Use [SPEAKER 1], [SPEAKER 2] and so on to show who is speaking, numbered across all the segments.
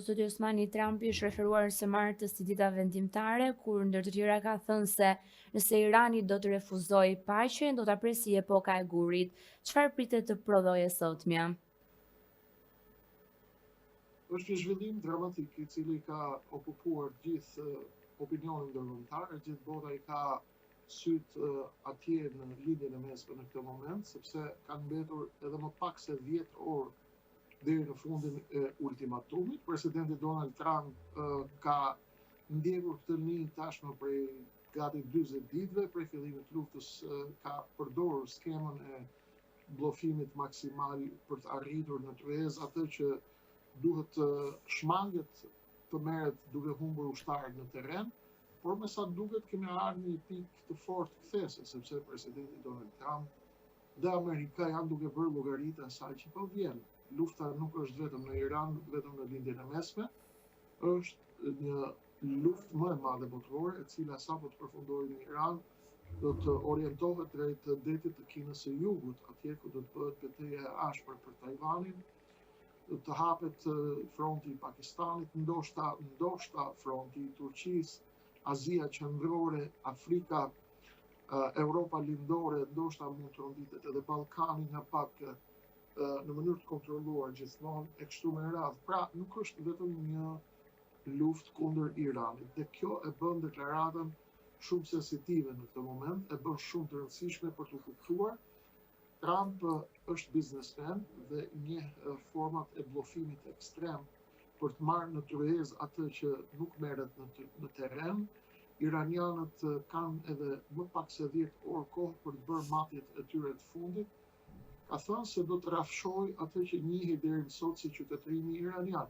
[SPEAKER 1] zoti Osmani, Trumpi është referuar së martës si dita vendimtare, kur ndër të tjera ka thënë se nëse Irani do të refuzojë paqen, do ta presi epoka e gurit. Çfarë pritet të prodhojë sotmja?
[SPEAKER 2] Është një zhvillim dramatik i cili ka okupuar gjithë opinionin ndërkombëtar, gjithë bota i ka syt atje në lidhjen e mesme në këtë moment, sepse kanë mbetur edhe më pak se 10 orë deri në fundin e ultimatumit. Presidenti Donald Trump ka ndjekur këtë linjë tashmë prej gati 40 ditëve, prej fillimit të luftës ka përdorur skemën e bllofimit maksimal për të arritur në kryes atë që duhet shmanget të merret duke humbur ushtarët në terren, por me sa duket kemi ardhur në një pikë të fortë kthese, sepse presidenti Donald Trump dhe Amerika janë duke bërë llogaritë asaj që po vjen. Lufta nuk është vetëm në Iran, vetëm në lindjen e mesme, është një luftë më e madhe botërore, e cila sapo të përfundojë në Iran, do të orientohet drejt detit të Kinës së Jugut, atje ku do të bëhet betejë e ashpër për Tajvanin, do të hapet fronti i Pakistanit, ndoshta fronti i Turqisë, Azia qendrore, Afrika, Europa lindore, ndoshta mund të ronditet edhe Ballkani nga pak në mënyrë të kontrolluar gjithmonë e kështu me radhë. Pra, nuk është vetëm një luftë kundër Iranit. Dhe kjo e bën deklaratën shumë sensitive në këtë moment, e bën shumë të rëndësishme për të kuptuar. Trump është biznesmen dhe njeh format e bllofimit ekstrem për të marrë në tryezë atë që nuk merret në terren. Iranianët kanë edhe më pak se 10 orë kohë për të bërë matjet e tyre të fundit. Ka thënë se do të rafshojë atë që njihet deri më sot si qytetërimi iranian.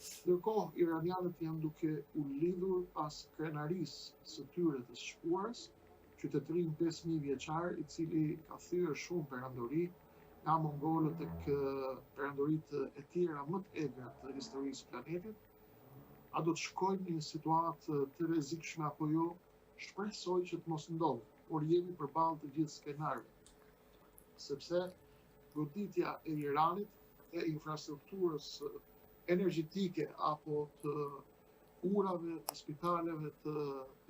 [SPEAKER 2] Ndërkohë, iranianët janë duke u lidhur pas krenarisë së tyre të shpuarës, qytetërim 5000 vjeçar, i cili ka thyer shumë perandori, nga mongolët tek perandoritë e tjera më të egra të historisë së planetit. A do të shkojmë në një situatë të rrezikshme apo jo? Shpresoj që të mos ndodhë, por jemi përballë të gjithë skenarëve. Sepse goditja e Iranit e infrastrukturës energjetike apo të urave, të spitaleve, të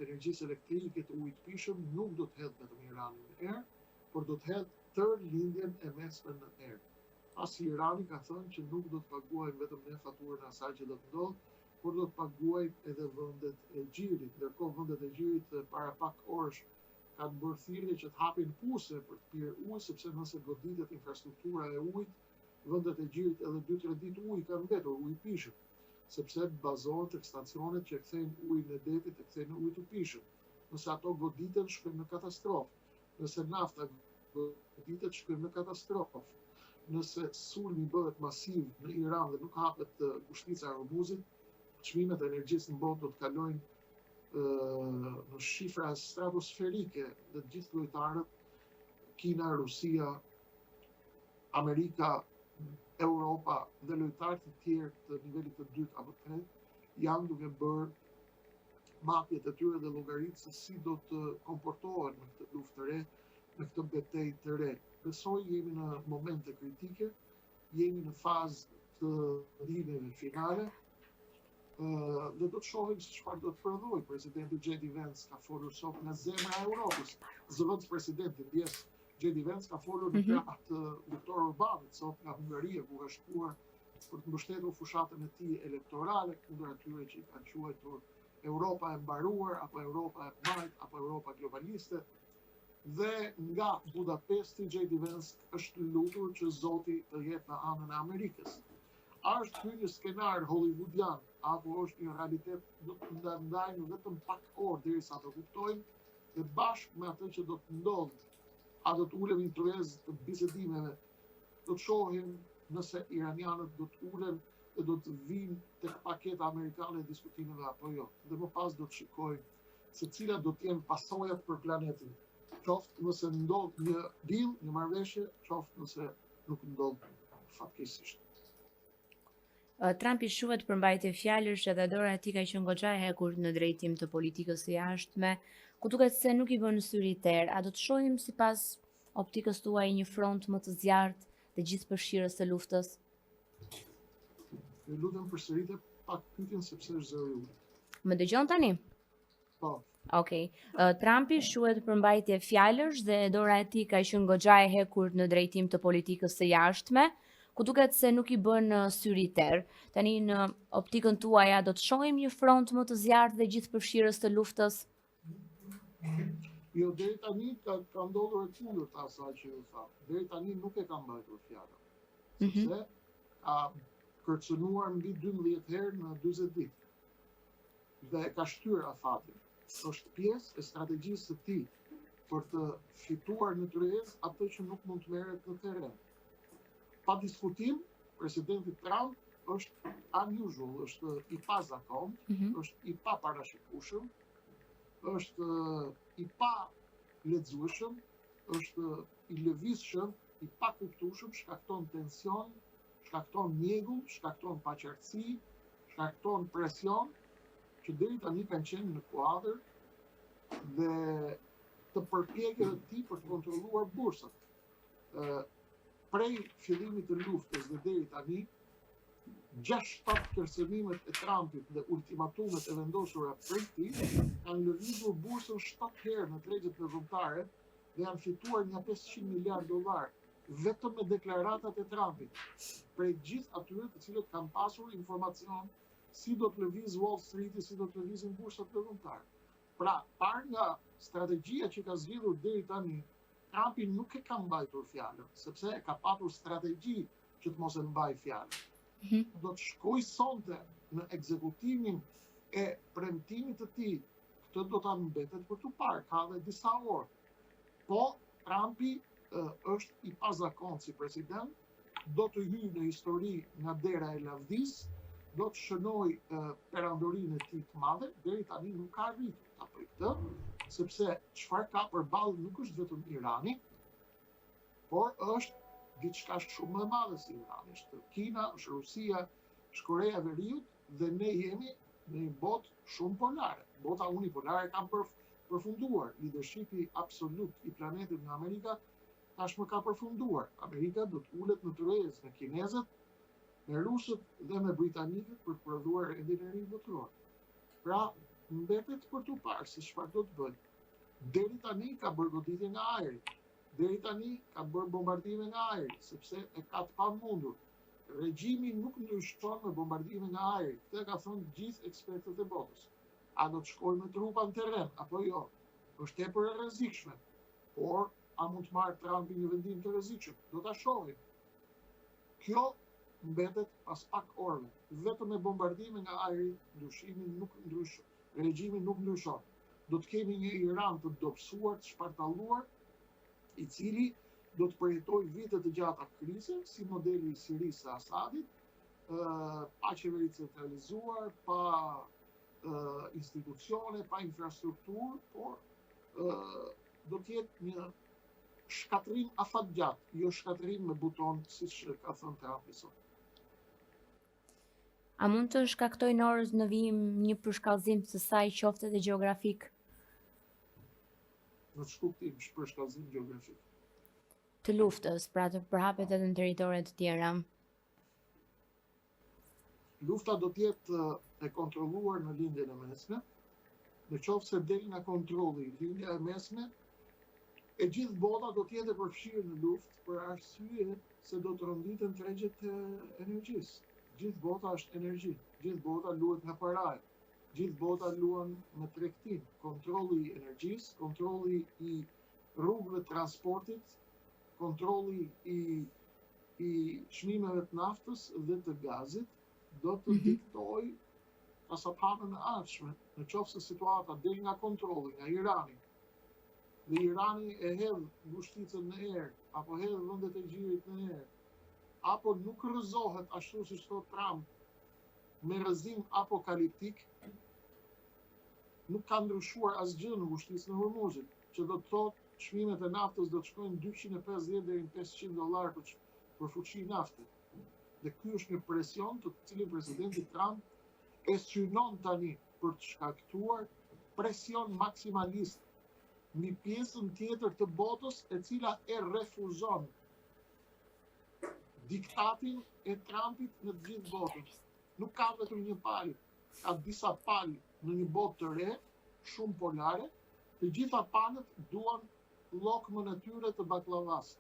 [SPEAKER 2] energjisë elektrike, të ujit pishëm, nuk do të hedhë vetëm Iranin në erë, por do të hedhë tërë lindjen e mesme në erë. Pasi Irani ka thënë që nuk do të paguajnë vetëm ne faturën e asaj që do të ndodhë, por do të paguajnë edhe vendet e xhirit. Ndërkohë vendet e xhirit para pak orësh kanë bërë thirrje që të hapin puse për të pirë ujë, sepse nëse goditet infrastruktura e ujit, vendet e xhirit edhe 2-3 ditë ujë kanë mbetur, ujë pishëm, sepse bazohen tek stacionet që kthejnë ujin e detit e kthejnë ujë të pishëm. Nëse ato goditen, shkojmë në katastrofë. Nëse nafta goditet, shkojmë në katastrofë. Nëse sulmi bëhet masiv në Iran dhe nuk hapet kushtica e Hormuzit, çmimet e energjisë në botë do të kalojnë në shifra stratosferike dhe të gjithë lojtarët, Kina, Rusia, Amerika, Europa dhe lojtarët e tjerë të nivelit të dytë apo të tretë, janë duke bërë matjet e tyre dhe llogaritë se si do të komportohen në këtë luftë të re, në këtë betejë të re. Besoj jemi në momente kritike, jemi në fazë të ndjenjave finale. Dhe do të shohim se çfarë do të prodhojë. Presidenti J.D. Vance ka folur sot nga zemra e Europës. Zëvendës presidenti ndjes J.D. Vance ka folur në krah të Viktor Orbanit sot nga Hungaria, ku ka shkuar për të mbështetur fushatën e tij elektorale kundër atyre që i kanë quajtur Europa e mbaruar apo Europa e majt apo Europa globaliste. Dhe nga Budapesti J.D. Vance është lutur që Zoti të jetë në anën e Amerikës. A është ky një skenar hollywoodian apo është një realitet, do të ndajmë vetëm pak orë derisa të kuptojmë, dhe bashkë me atë që do të ndodhë, a do të ulemi në tryezë të bisedimeve, do të shohim nëse iranianët do të ulen dhe do të vinë tek paketa amerikane e diskutimeve apo jo. Dhe më pas do të shikojmë se cilat do të jenë pasojat për planetin. Qoftë nëse ndodh një deal, një marrëveshje, qoftë nëse nuk ndodh fatkeqësisht.
[SPEAKER 1] Trumpi shuhet për mbajtje fjalësh edhe dora e tij ka qenë goxha e hekur në drejtim të politikës së jashtme, ku duket se nuk i bën syri ter. A do të shohim sipas optikës tuaj një front më të zjarrt të gjithë përfshirës së luftës?
[SPEAKER 2] Ju lutem përsëritë pak pyetjen sepse është zëri ujit.
[SPEAKER 1] Më dëgjon tani?
[SPEAKER 2] Po,
[SPEAKER 1] Okej. Trumpi shuhet për mbajtje fjalësh dhe dora e tij ka qenë goxha e hekur në drejtim të politikës së jashtme, ku duket se nuk i bën syri ter. Tani në optikën tuaj a do të shohim një front më të zjarrt dhe gjithëpërfshirës të luftës?
[SPEAKER 2] jo deri tani ka ndodhur e kundërta asaj që ju tha. Deri tani nuk e ka mbajtur fjalën. Sepse ka kërcënuar mbi 12 herë në 40 ditë. Dhe ka shtyr afatin. Është pjesë e strategjisë së tij për të fituar në kryes atë që nuk mund të merret në terren. Pa diskutim, presidenti Trump është unusual, është i pazakont, është i paparashikueshëm, është i pa lexueshëm, është i lëvizshëm, i pa kuptueshëm, shkakton tension, shkakton mjegull, shkakton paqartësi, shkakton presion, që deri tani kanë qenë në kuadër dhe të përpjekjeve të tij për të kontrolluar bursat. Prej fillimit të luftës dhe deri tani, 6-7 kërcënimet e Trumpit dhe ultimatumet e vendosura prej tij kanë lëvizur bursën 7 herë në tregjet ndërkombëtare dhe janë fituar nga $500 miliard vetëm me deklaratat e Trumpit. Prej gjithë atyre të cilët kanë pasur informacion si do të lëviz Wall Street, si do të lëvizin bursat ndërkombëtare. Pra, par nga strategjia që ka zgjidhur deri tani, Trumpi nuk e ka mbajtur fjalën, sepse ka patur strategji që të mos e mbaj fjalën. Do të shkoj sonte në ekzekutimin e premtimit të tij, këtë do ta mbetet për tu parë, ka dhe disa orë. Po, Trumpi është i pazakont si president, do të hyjë në histori nga dera e lavdis, do të shënoj perandorinë e tij të madhe, deri tani nuk ka arritur ta bëjë këtë, sepse çfarë ka përballë nuk është vetëm Irani, por është diçka shumë më e madhe se Irani. Është Kina, është Rusia, është Korea e Veriut dhe ne jemi në një botë shumë polare. Bota unipolare ka përfunduar. Leadershipi absolut i planetit në Amerika tashmë ka përfunduar. Amerika do të ulet në tërëz me kinezët, me rusët dhe me britanikët për të prodhuar rendin e ri botëror. Pra, mbetet për tu parë se çfarë do të bëjë. Deri tani ka bërë goditje nga ajri. Deri tani ka bërë bombardime nga ajri, sepse e ka të pamundur. Regjimi nuk ndryshon me bombardime nga ajri. Këtë ka thënë gjithë ekspertët e botës. A do të shkojë me trupa në terren apo jo? Është tepër e rrezikshme. Por a mund të marrë Trumpi një vendim të rrezikshëm? Do ta shohim. Kjo mbetet pas pak orëve. Vetëm me bombardime nga ajri, regjimi nuk ndryshon. Do të kemi një Iran të dobësuar, të shpartalluar, i cili do të përjetojë vite të gjata krize, si modeli i Sirisë së Asadit, pa qeveri centralizuar, pa institucione, pa infrastrukturë, por do të jetë një shkatërim afatgjat, jo shkatërim me buton, siç ka thënë Trumpi sot.
[SPEAKER 1] A mund të shkaktoj Norës në vijim një përshkallëzim të saj qoftë edhe gjeografik?
[SPEAKER 2] Në shkuptim përshkallëzim gjeografik.
[SPEAKER 1] Të luftës, pra të përhapet edhe në territore të tjera.
[SPEAKER 2] Lufta do të jetë e kontrolluar në lindjen e mesme. Në qoftë se del nga kontrolli lindja e mesme, e gjithë bota do të jetë e përfshirë në luftë për arsye se do të rënditen tregjet e energjisë. Gjithë bota është energji, gjithë bota luhet nga paraja, gjithë bota luan me tregtin, kontrolli i energjisë, kontrolli i rrugëve transportit, kontrolli i çmimeve të naftës dhe të gazit do të diktoj pasapanën e ardhshme, në qoftë se situata del nga kontrolli, nga Irani, dhe Irani e hedh ngushticën në erë, apo hedh vendet e gjirit në erë, apo nuk rrëzohet ashtu siç thot Trump, me rrëzim apokaliptik, nuk ka ndryshuar asgjë në ngushticën e Hormuzit, që do të thotë çmimet e naftës do të shkojnë $250 deri në $500 për fuqi nafte. Dhe ky është një presion të cilin presidenti Trump e synon tani për të shkaktuar presion maksimalist mbi pjesën tjetër të botës e cila e refuzon diktatin e Trumpit në të gjithë botën. nuk ka vetëm një palë, ka disa palë në një botë të re, shumë polare, të gjitha palët duan llokmën e tyre të baklavas.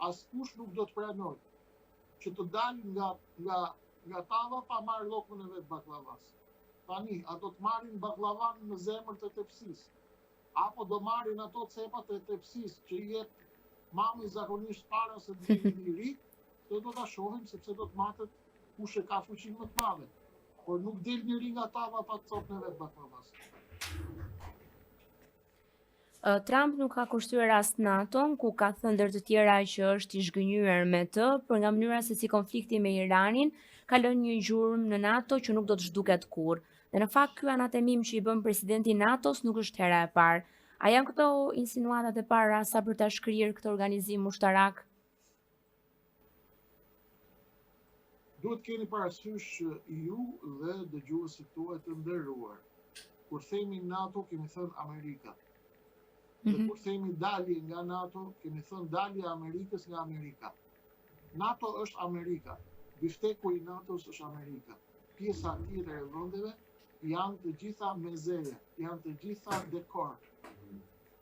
[SPEAKER 2] Askush nuk do të pranoj që të dalë nga tava pa marrë llokmën e vet baklavas. Tani, a do të marrin baklavan në zemër të tepsisë, apo do marrin ato cepat e tepsisë që i jep mami zakonisht para se të vinë i ri, do ta shohim sepse do të matet kush e ka fuqinë më të madhe. Por nuk del njëri nga tava pa copën e vet baklavas.
[SPEAKER 1] Trump nuk ka kushtyer as NATO-n, ku ka thënë ndër të tjera që është i zhgënjur me të, për nga mënyra se si konflikti me Iranin ka lënë një gjurmë në NATO që nuk do të zhduket kurrë. Dhe në fakt ky anatemim që i bën presidenti i NATO-s nuk është hera e parë. A janë këto insinuatat e para sa për ta shkrirë këtë organizim ushtarak?
[SPEAKER 2] Duhet keni parasysh ju dhe dëgjuesit tuaj të nderuar. Kur themi NATO, kemi thënë Amerika. Dhe kur themi dalje nga NATO, kemi thënë dalje e Amerikës nga Amerika. NATO është Amerika. Bifteku i NATO-s është Amerika. Pjesa tjetër e vendeve janë të gjitha mezeje, janë të gjitha dekor.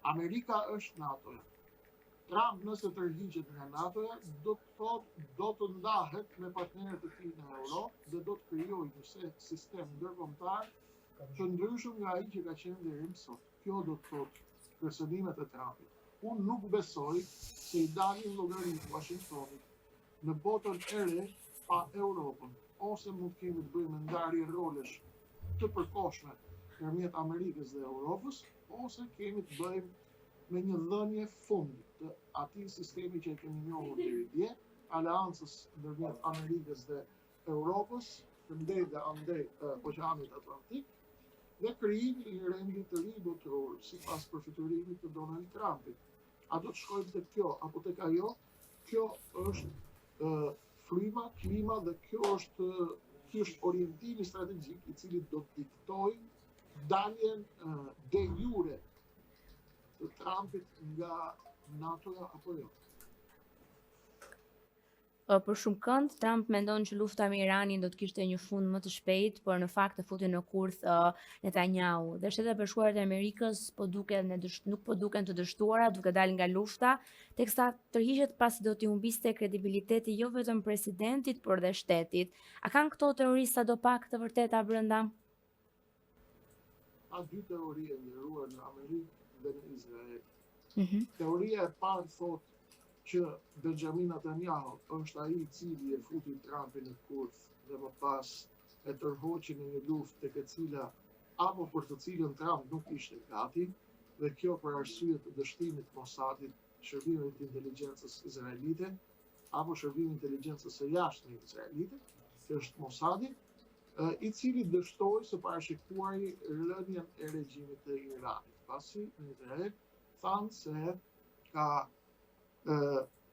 [SPEAKER 2] Amerika është NATO-ja. Trump nëse tërhiqet nga NATO-ja, do të thotë do të ndahet me partnerët e tij në Europë dhe do të krijojë një sistem ndërkombëtar të ndryshëm nga ai që ka qenë deri më sot. Kjo do të thotë kërcënimet e Trumpit. Unë nuk besoj se i dalin llogaritë Washingtonit në botën e re pa Europën, ose mund kemi të bëjmë ndarje rolesh të përkohshme ndërmjet Amerikës dhe Europës, ose kemi të bëjmë me një dhënie fundi të atij sistemi që e kemi njohur deri dje, aleancës ndërmjet Amerikës dhe Europës, të ndej dhe andej Oqeanit Atlantik, dhe krijimi i një rendi të ri botëror, sipas përfiturimit të Donald Trumpit. A do të shkojmë tek kjo apo tek ajo? Kjo është fryma, klima dhe kjo është orientimi strategjik i cili do të diktojë daljen de jure të Trumpit nga NATO-ja apo jo.
[SPEAKER 1] Për shumë kënd, Trump mendon që lufta me Iranin do të kishte një fund më të shpejtë, por në fakt të futin në kurth Netanyahu. Dhe Shtetet e Bashkuara të Amerikës nuk po duken të dështuara duke dalë nga lufta, teksa tërhiqet pasi do t'i humbiste kredibiliteti jo vetëm presidentit, por dhe shtetit. A kanë këto teori sadopak të vërteta brenda?
[SPEAKER 2] Ka dy teori e ndërruar në Amerikë dhe në Izrael. Teoria e parë thotë që Benjamin Netanyahu është ai i cili e futi Trumpin në kurth dhe më pas e tërhoqi në një luftë tek e cila apo për të cilën Trump nuk ishte gati, dhe kjo për arsye të dështimit të Mossadit, shërbimit të inteligjencës izraelite, apo shërbimit të inteligjencës së jashtme izraelite, që është Mossadi, i cili dështoi së parashikuari rënien e regjimit të Iranit. Pasi në Izrael thanë se ka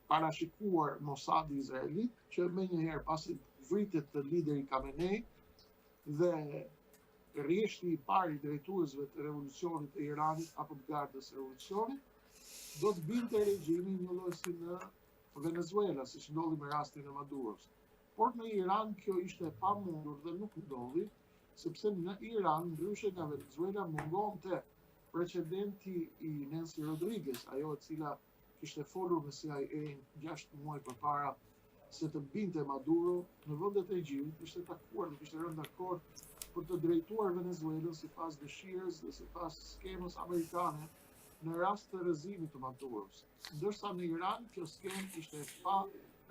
[SPEAKER 2] parashikuar Mossadi izraelit që me njëherë pasi vritet të lideri Khamenei dhe rrjeshti i parë i drejtuesve të revolucionit të Iranit apo të gardës revolucionit do të binte regjimi një lloj si në Venezuela, siç ndodhi me rastin e Maduros. Por në Iran kjo ishte pamundur dhe nuk ndodhi, sepse në Iran, ndryshe nga Venezuela, mungonte precedenti i Nancy Rodriguez, ajo e cila kishte folur me CIA 6 muaj përpara se të binte Maduro në vendet e regjimit, ishte takuar dhe kishte rënë dakord për të drejtuar Venezuelën sipas dëshirës dhe sipas skemës amerikane në rast të rrëzimit të Maduros. Ndërsa në Iran kjo skemë ishte pa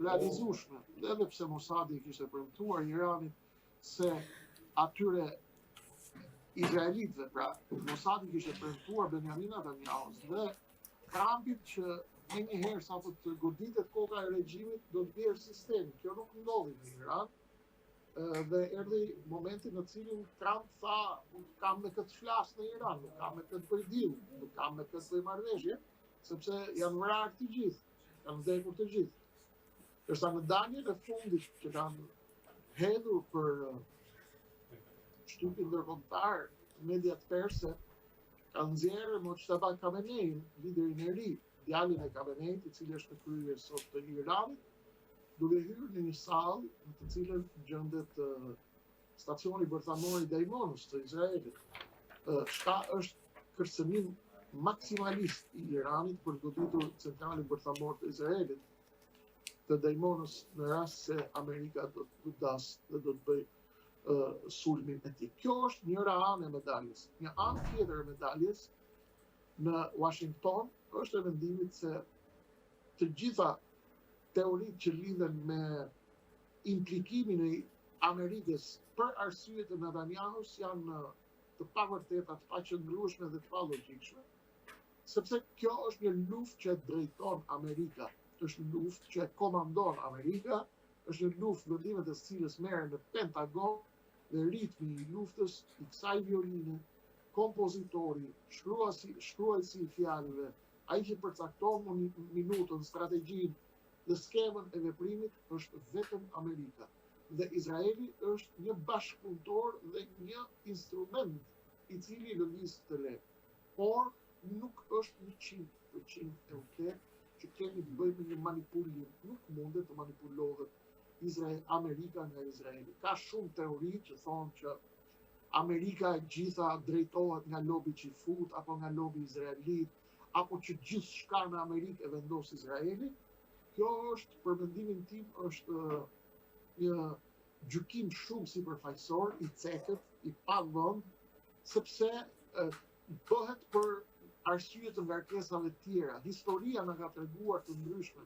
[SPEAKER 2] realizueshme, dhe edhe pse Mossadi kishte premtuar Iranit se atyre izraelitëve, pra Mossadi kishte premtuar Benjamin Netanyahus dhe Trumpit që me njëherë sa po të goditet koka e regjimit do të bjerë sistemi. Kjo nuk ndodhi në Iran, dhe erdhi momenti në cilin Trump tha, nuk kam me këtë flas në Iran, nuk kam me këtë bëj deal, nuk kam me këtë bëj marrëveshje, sepse janë vrarë të gjithë, janë vdekur të gjithë. Ndërsa në daljen e fundit që kanë hedhur për shtypin ndërkombëtar, mediat perse kanë nxjerrë Mojtaba Khamenei, liderin e ri, djalin e Khameneit, i cili është në krye sot të Iranit, duke hyrë në një sallë në të cilën gjendet stacioni bërthamor i Dejmonës të Izraelit. Shka është kërcënim maksimalist i Iranit për goditur centralin bërthamor të Izraelit të Dejmonës në rast se Amerika do të dasë dhe do të bëj sulmin e tij. Kjo është njëra anë e medaljes. Një anë tjetër e medaljes në Washington është e vendimit se të gjitha teoritë që lidhen me implikimin e Amerikës për arsyet e Netanyahus janë të pavërteta, të paqëndrueshme dhe të palogjikshme, sepse kjo është një luftë që drejton Amerika, është një luftë që komandon Amerika, është një luftë vendimet e cilës merren në Pentagon dhe ritmi i luftës i kësaj violine, kompozitori, shkruajsi i fjalëve, ai që përcakton minutën, strategjinë dhe skemën e veprimit është vetëm Amerika. Dhe Izraeli është një bashkëpunëtor dhe një instrument i cili lëviz të lehtë. Por nuk është 100% e vërtetë që kemi të bëjmë një manipulim. Nuk mundet të manipulohet Amerika nga Izraeli. Ka shumë teori që thonë që Amerika e gjitha drejtohet nga lobi qifut, apo nga lobi izraelit, apo që gjithë shka në Amerikë e vendos Izraeli. Kjo është, për mendimin tim, është një gjykim shumë sipërfaqësor, i cekët, i pavënd, sepse bëhet për arsye të ngarkesave tjera. Historia na ka treguar të ndryshme.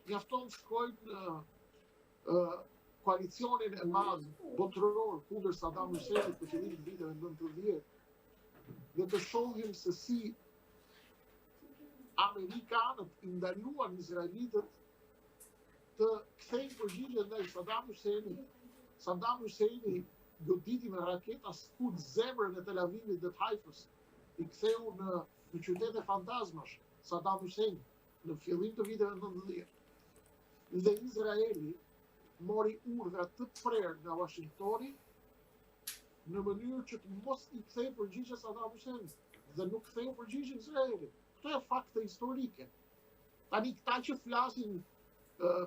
[SPEAKER 2] Mjafton shkojnë në koalicionin e madh botëror kundër Saddam Husseinit në fillim të viteve 90 dhe të shohim se si amerikanët i ndaluan izraelitët të kthejnë përgjigje ndaj Saddam Husseinit. Saddam Husseini goditi me raketa Scud zemrën e Tel Avivit dhe të Haifës. I ktheu në qytete fantazmash Saddam Hussein në fillim të viteve 90. Dhe Izraeli mori urdhra të prerë nga Washingtoni në mënyrë që të mos i kthej përgjigje Saddam Husseinit dhe nuk ktheu përgjigje Izraelit. Këto janë fakte historike. Tani këta që flasin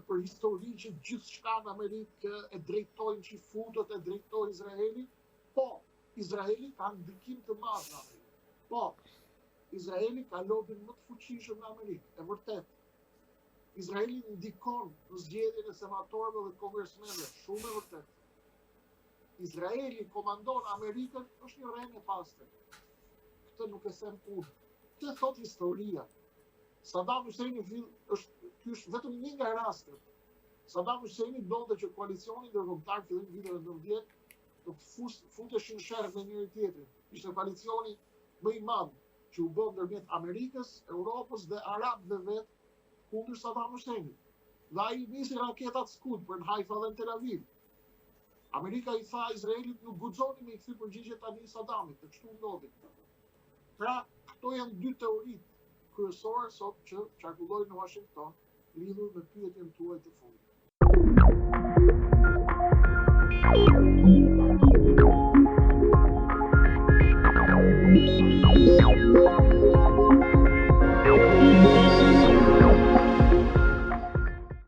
[SPEAKER 2] për histori që gjithçka në Amerikë e drejtojnë qifutët, e drejtojnë Izraeli, po, Izraeli ka ndikim të madh në Amerikë. Po, Izraeli ka lobin më të fuqishëm në Amerikë, e vërtet. Izraeli ndikon në zgjedhjen e senatorëve dhe kongresmenëve, shumë e vërtet. Izraeli komandon Amerikën, është një rreme pastër. Këtë nuk e them unë. Këtë thot historia. Saddam Husseini ky është vetëm një nga rastet. Saddam Husseini donte që koalicioni ndërkombëtar fillim viteve 90 të futeshin sherr me njëri tjetrin. Ishte koalicioni më i madh që u bë ndërmjet Amerikës, Europës dhe Arabëve vet kundër Saddam Huseinit. Dhe ai nisi raketat Scud për në Haifa dhe në Tel Aviv. Amerika i tha Izraelit nuk guxoni me i kthy përgjigje tani Saddamit, të kështu ndodhi. Pra, këto janë dy teoritë kryesore sot që qarkullojnë në Washington lidhur me pyetjen tuaj të fundit.